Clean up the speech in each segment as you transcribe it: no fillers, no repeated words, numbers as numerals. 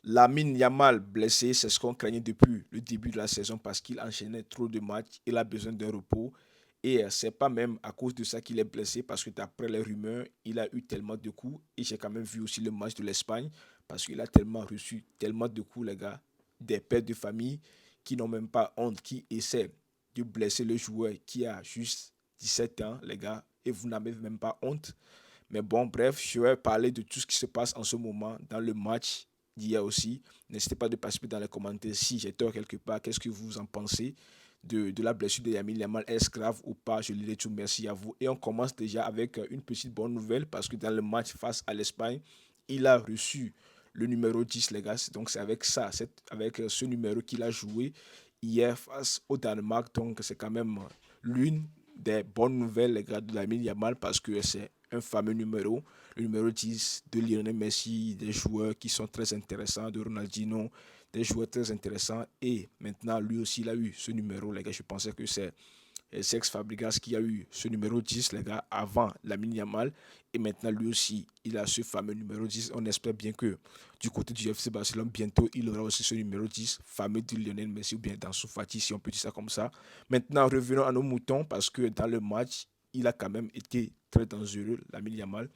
Lamine Yamal blessé, c'est ce qu'on craignait depuis le début de la saison parce qu'il enchaînait trop de matchs, il a besoin d'un repos. Et c'est pas même à cause de ça qu'il est blessé parce que d'après les rumeurs, il a eu tellement de coups. Et j'ai quand même vu aussi le match de l'Espagne parce qu'il a tellement reçu tellement de coups, les gars. Des pères de famille qui n'ont même pas honte, qui essaient de blesser le joueur qui a juste 17 ans, les gars. Et vous n'avez même pas honte. Mais bon, bref, je vais parler de tout ce qui se passe en ce moment dans le match d'hier aussi. N'hésitez pas de participer dans les commentaires si j'ai tort quelque part. Qu'est-ce que vous en pensez de la blessure de Yamin Yamal? Est-ce grave ou pas? Je lirai tout. Merci à vous. Et on commence déjà avec une petite bonne nouvelle parce que dans le match face à l'Espagne, il a reçu le numéro 10, les gars. Donc c'est avec ça, c'est avec ce numéro qu'il a joué hier face au Danemark. Donc c'est quand même l'une des bonnes nouvelles, les gars, de Lamine Yamal parce que c'est un fameux numéro, le numéro 10 de Lionel Messi, des joueurs qui sont très intéressants, de Ronaldinho, des joueurs très intéressants. Et maintenant, lui aussi, il a eu ce numéro, les gars. Je pensais que c'est Sex Fabregas qui a eu ce numéro 10, les gars, avant Lamine Yamal. Et maintenant, lui aussi, il a ce fameux numéro 10. On espère bien que du côté du FC Barcelone, bientôt, il aura aussi ce numéro 10, fameux de Lionel Messi ou bien dans Fati, si on peut dire ça comme ça. Maintenant, revenons à nos moutons parce que dans le match, il a quand même été très dangereux, Lamine Yamal.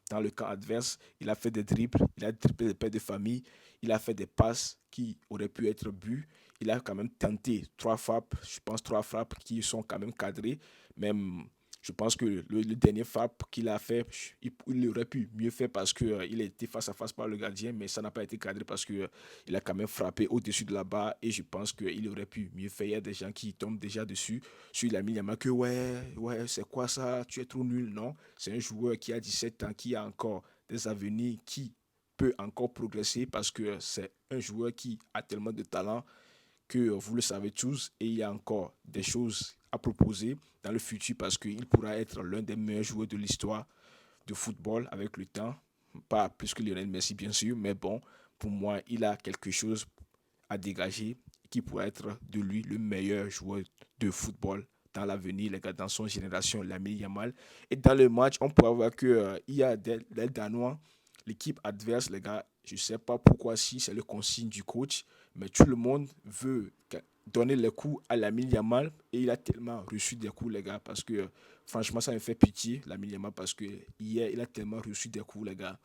Dans le camp adverse, il a fait des dribbles, il a dribblé des pères de famille, il a fait des passes qui auraient pu être buts. Il a quand même tenté trois frappes, je pense trois frappes qui sont quand même cadrées. Même, je pense que le dernier frappe qu'il a fait, il aurait pu mieux faire parce qu'il a été face à face par le gardien, mais ça n'a pas été cadré parce qu'il il a quand même frappé au-dessus de la barre et je pense qu'il aurait pu mieux faire. Il y a des gens qui tombent déjà dessus sur la Yamal que ouais, c'est quoi ça, tu es trop nul. Non, c'est un joueur qui a 17 ans, qui a encore des avenirs, qui peut encore progresser parce que c'est un joueur qui a tellement de talent que vous le savez tous et il y a encore des choses à proposer dans le futur parce qu'il pourra être l'un des meilleurs joueurs de l'histoire de football avec le temps. Pas plus que Lionel Messi, bien sûr, mais bon, pour moi, il a quelque chose à dégager qui pourrait être de lui le meilleur joueur de football dans l'avenir, les gars, dans son génération, Lamine Yamal. Et dans le match, on peut voir que il y a des Danois, l'équipe adverse, les gars, je ne sais pas pourquoi, si c'est le consigne du coach, mais tout le monde veut donner les coups à Lamine Yamal et il a tellement reçu des coups, les gars, parce que franchement, ça me fait pitié, Lamine Yamal, parce que hier, il a tellement reçu des coups, les gars.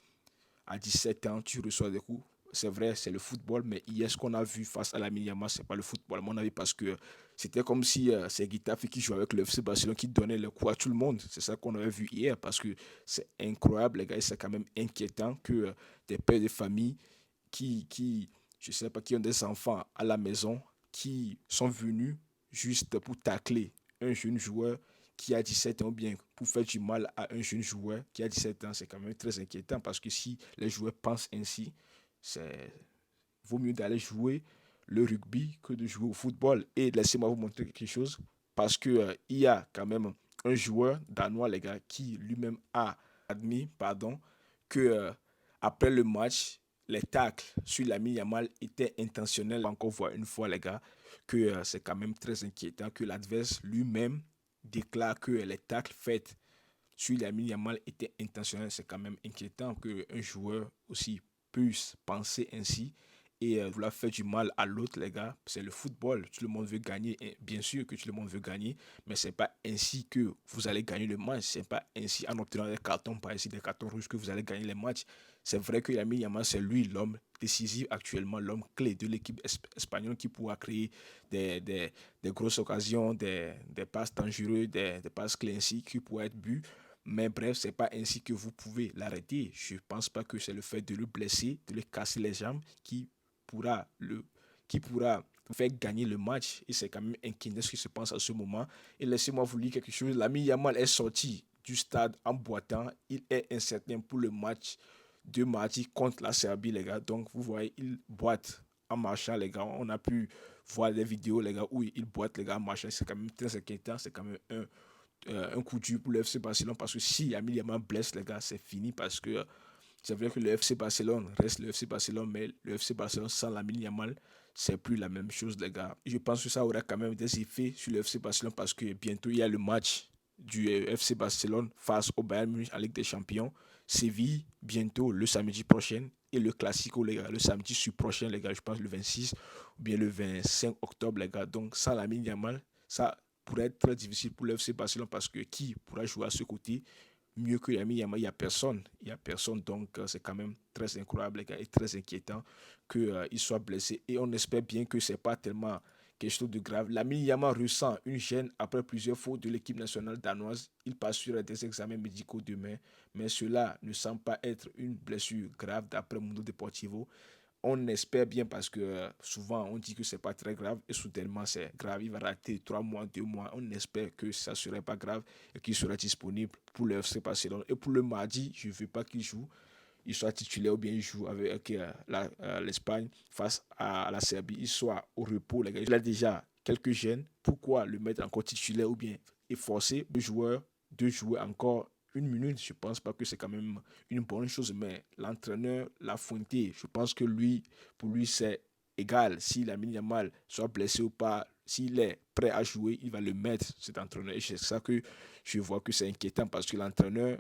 À 17 ans, tu reçois des coups. C'est vrai, c'est le football, mais hier, ce qu'on a vu face à la Yamal, c'est pas le football, à mon avis, parce que c'était comme si c'est Getafe qui jouait avec le FC Barcelone qui donnait le coup à tout le monde. C'est ça qu'on avait vu hier, parce que c'est incroyable, les gars, et c'est quand même inquiétant que des pères de famille je sais pas, qui ont des enfants à la maison, qui sont venus juste pour tacler un jeune joueur qui a 17 ans, ou bien pour faire du mal à un jeune joueur qui a 17 ans, c'est quand même très inquiétant parce que si les joueurs pensent ainsi, c'est vaut mieux d'aller jouer le rugby que de jouer au football. Et laissez-moi vous montrer quelque chose parce que il y a quand même un joueur danois, les gars, qui lui-même a admis, pardon, que après le match, les tacles sur l'ami Yamal étaient intentionnels. Encore voir une fois, les gars, que c'est quand même très inquiétant que l'adversaire lui-même déclare que les tacles faits sur l'ami Yamal étaient intentionnels. C'est quand même inquiétant qu'un joueur aussi puisse penser ainsi et vouloir faire du mal à l'autre, les gars. C'est le football. Tout le monde veut gagner. Et bien sûr que tout le monde veut gagner, mais c'est pas ainsi que vous allez gagner le match. C'est pas ainsi en obtenant des cartons, pas ici des cartons rouges que vous allez gagner les matchs. C'est vrai que Lamine Yamal, c'est lui l'homme décisif actuellement, l'homme clé de l'équipe espagnole qui pourra créer des grosses occasions, des passes dangereuses, des passes clés ainsi qui pourraient être buts. Mais bref, c'est pas ainsi que vous pouvez l'arrêter. Je pense pas que c'est le fait de le blesser, de le casser les jambes pourra le qui pourra faire gagner le match. Et c'est quand même inquiétant ce qui se passe à ce moment. Et laissez-moi vous dire quelque chose. L'ami Yamal est sorti du stade en boitant. Il est incertain pour le match de mardi contre la Serbie, les gars. Donc, vous voyez, il boite en marchant, les gars. On a pu voir des vidéos, les gars, où il boite, les gars, en marchant. C'est quand même très inquiétant. C'est quand même un coup dur pour le FC Barcelone parce que si Yamil Yamal blesse, les gars, c'est fini parce que c'est vrai que le FC Barcelone reste le FC Barcelone, mais le FC Barcelone sans Lamine Yamal, c'est plus la même chose, les gars. Je pense que ça aura quand même des effets sur le FC Barcelone parce que bientôt il y a le match du FC Barcelone face au Bayern Munich en Ligue des Champions. Séville, bientôt, le samedi prochain. Et le Classico, les gars, le samedi prochain, les gars, je pense le 26 ou bien le 25 octobre, les gars. Donc, sans Lamine Yamal, ça pourrait être très difficile pour l'FC Barcelone parce que qui pourra jouer à ce côté mieux que Lamine Yamal? Il n'y a personne. Il n'y a personne. Donc, c'est quand même très incroyable, les gars, et très inquiétant qu'il soit blessé. Et on espère bien que ce n'est pas tellement quelque chose de grave. Lamine Yamal ressent une gêne après plusieurs fautes de l'équipe nationale danoise. Il passe sur des examens médicaux demain, mais cela ne semble pas être une blessure grave d'après Mundo Deportivo. On espère bien parce que souvent on dit que c'est pas très grave et soudainement c'est grave. Il va rater 3 mois, 2 mois. On espère que ça serait pas grave et qu'il sera disponible pour le FC Barcelone. Et pour le mardi, je ne veux pas qu'il joue. Il soit titulaire ou bien il joue avec l'Espagne face à la Serbie. Il soit au repos. Les gars. Il a déjà quelques gènes. Pourquoi le mettre encore titulaire ou bien et forcer le joueur de jouer encore une minute? Je pense pas que c'est quand même une bonne chose, mais l'entraîneur l'a Fuente, je pense que lui, pour lui, c'est égal. S'il a mis mal, soit blessé ou pas, s'il est prêt à jouer, il va le mettre, cet entraîneur. Et c'est ça que je vois que c'est inquiétant parce que l'entraîneur,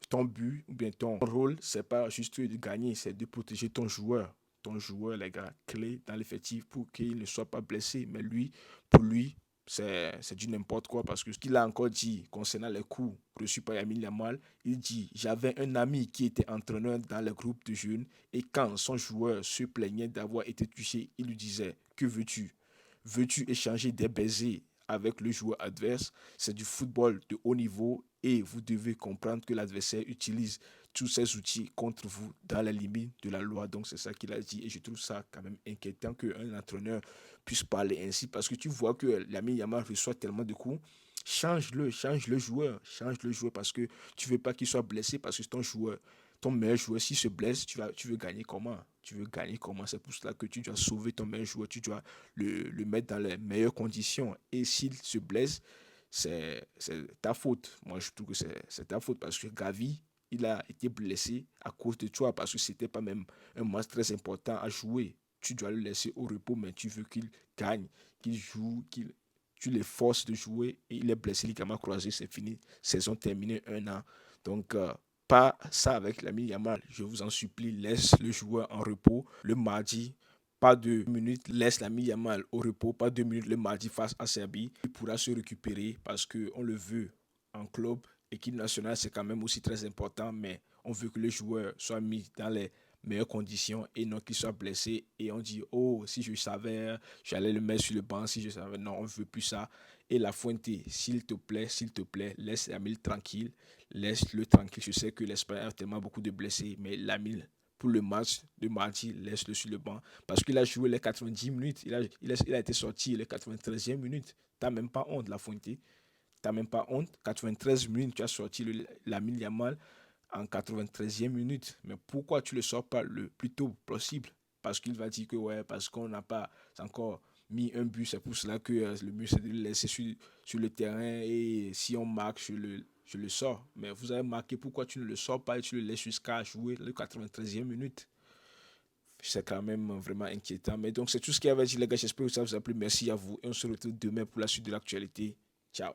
ton but ou bien ton rôle, c'est pas juste de gagner, c'est de protéger ton joueur. Ton joueur, les gars, clé dans l'effectif pour qu'il ne soit pas blessé. Mais lui, pour lui, c'est du n'importe quoi parce que ce qu'il a encore dit concernant les coups reçus par Yamil Yamal, il dit: j'avais un ami qui était entraîneur dans le groupe de jeunes et quand son joueur se plaignait d'avoir été touché, il lui disait: que veux-tu? Veux-tu échanger des baisers avec le joueur adverse? C'est du football de haut niveau et vous devez comprendre que l'adversaire utilise tous ces outils contre vous dans la limite de la loi. Donc c'est ça qu'il a dit et je trouve ça quand même inquiétant qu'un entraîneur puisse parler ainsi parce que tu vois que l'ami Yamal reçoit tellement de coups. Change le joueur parce que tu veux pas qu'il soit blessé parce que c'est ton joueur, ton meilleur joueur, s'il se blesse, tu veux gagner comment? Tu veux gagner comment? C'est pour cela que tu dois sauver ton meilleur joueur, tu dois le mettre dans les meilleures conditions. Et s'il se blesse, c'est ta faute. Moi, je trouve que c'est ta faute parce que Gavi, il a été blessé à cause de toi parce que c'était pas même un match très important à jouer. Tu dois le laisser au repos, mais tu veux qu'il gagne, qu'il joue, tu les forces de jouer et il est blessé, ligament croisé, c'est fini. Saison terminée, 1 an. Donc, pas ça avec l'ami Yamal. Je vous en supplie, laisse le joueur en repos le mardi. Pas 2 minutes, laisse l'ami Yamal au repos. Pas 2 minutes le mardi face à Serbie. Il pourra se récupérer parce qu'on le veut en club. Équipe nationale, c'est quand même aussi très important, mais on veut que le joueur soit mis dans les meilleures conditions et non qu'il soit blessé. Et on dit: oh, si je savais, j'allais le mettre sur le banc. Si je savais, non, on ne veut plus ça. Et la Fuente, s'il te plaît, laisse Amil tranquille. Laisse-le tranquille. Je sais que l'Espagne a tellement beaucoup de blessés, mais l'Amil, pour le match de mardi, laisse-le sur le banc. Parce qu'il a joué les 90 minutes. Il a été sorti les 93e minutes. T'as même pas honte, la Fuente. T'as même pas honte. 93 minutes, tu as sorti l'Amil Yamal en 93e minute. Mais pourquoi tu ne le sors pas le plus tôt possible? Parce qu'il va dire que ouais, parce qu'on n'a pas encore mis un but, c'est pour cela que le mieux c'est de le laisser sur le terrain et si on marque, je le sors. Mais vous avez marqué, pourquoi tu ne le sors pas et tu le laisses jusqu'à jouer le 93e minute? C'est quand même vraiment inquiétant. Mais donc c'est tout ce qu'il y avait à dire les gars, j'espère que ça vous a plu. Merci à vous et on se retrouve demain pour la suite de l'actualité. Ciao.